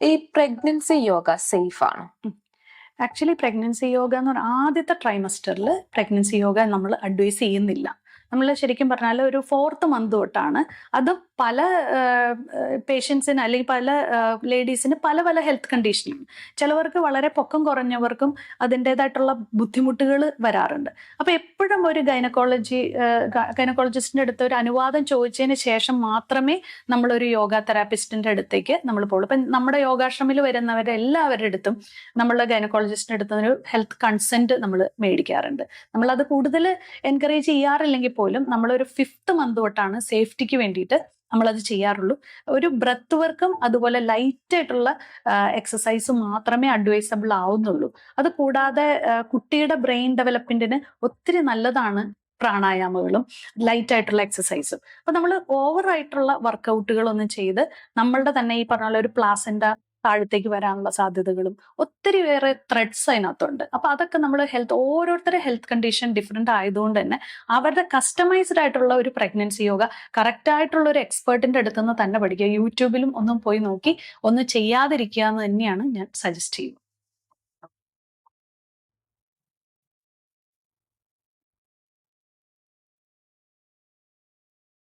ഈ pregnancy yoga safe ആണോ? Actually pregnancy yoga എന്ന് പറഞ്ഞാൽ ആദ്യത്തെ ട്രൈമസ്റ്ററിൽ പ്രഗ്നൻസി യോഗ നമ്മൾ അഡ്വൈസ് ചെയ്യുന്നില്ല. നമ്മൾ ശരിക്കും പറഞ്ഞാൽ ഒരു 4th മന്ത് തൊട്ടാണ്. അത് പല പേഷ്യൻസിന് അല്ലെങ്കിൽ പല ലേഡീസിന് പല പല ഹെൽത്ത് കണ്ടീഷനും, ചിലവർക്ക് വളരെ പൊക്കം കുറഞ്ഞവർക്കും അതിൻ്റെതായിട്ടുള്ള ബുദ്ധിമുട്ടുകൾ വരാറുണ്ട്. അപ്പോൾ എപ്പോഴും ഒരു ഗൈനക്കോളജിസ്റ്റിൻ്റെ അടുത്ത് ഒരു അനുവാദം ചോദിച്ചതിന് ശേഷം മാത്രമേ നമ്മളൊരു യോഗ തെറാപ്പിസ്റ്റിൻ്റെ അടുത്തേക്ക് നമ്മൾ പോകുള്ളൂ. ഇപ്പം നമ്മുടെ യോഗാശ്രമിൽ വരുന്നവരെല്ലാവരുടെ അടുത്തും നമ്മളുടെ ഗൈനക്കോളജിസ്റ്റിൻ്റെ അടുത്ത് ഒരു ഹെൽത്ത് കൺസെന്റ് നമ്മൾ മേടിക്കാറുണ്ട്. നമ്മളത് കൂടുതൽ എൻകറേജ് ചെയ്യാറില്ലെങ്കിൽ പോലും നമ്മളൊരു 5th മന്ത് തൊട്ടാണ് സേഫ്റ്റിക്ക് വേണ്ടിയിട്ട് നമ്മളത് ചെയ്യാറുള്ളൂ. ഒരു ബ്രെത്ത് വർക്കും അതുപോലെ ലൈറ്റ് ആയിട്ടുള്ള എക്സസൈസും മാത്രമേ അഡ്വൈസബിൾ ആവുന്നുള്ളൂ. അത് കൂടാതെ കുട്ടിയുടെ ബ്രെയിൻ ഡെവലപ്മെന്റിന് ഒത്തിരി നല്ലതാണ് പ്രാണായാമങ്ങളും ലൈറ്റ് ആയിട്ടുള്ള എക്സസൈസും. അപ്പൊ നമ്മൾ ഓവറായിട്ടുള്ള വർക്കൗട്ടുകളൊന്നും ചെയ്ത് നമ്മളുടെ തന്നെ ഈ പറഞ്ഞ ഒരു പ്ലാസന്റ താഴത്തേക്ക് വരാനുള്ള സാധ്യതകളും ഒത്തിരി വേറെ ത്രെഡ്സ് അതിനകത്തുണ്ട്. അപ്പൊ അതൊക്കെ നമ്മൾ ഓരോരുത്തരുടെ ഹെൽത്ത് കണ്ടീഷൻ ഡിഫറെന്റ് ആയതുകൊണ്ട് തന്നെ അവരുടെ കസ്റ്റമൈസ്ഡ് ആയിട്ടുള്ള ഒരു പ്രഗ്നൻസി യോഗ കറക്റ്റ് ആയിട്ടുള്ള ഒരു എക്സ്പേർട്ടിന്റെ അടുത്ത് നിന്ന് തന്നെ പഠിക്കുക. യൂട്യൂബിലും ഒന്നും പോയി നോക്കി ഒന്നും ചെയ്യാതിരിക്കുക എന്ന് തന്നെയാണ് ഞാൻ സജസ്റ്റ് ചെയ്യുന്നത്.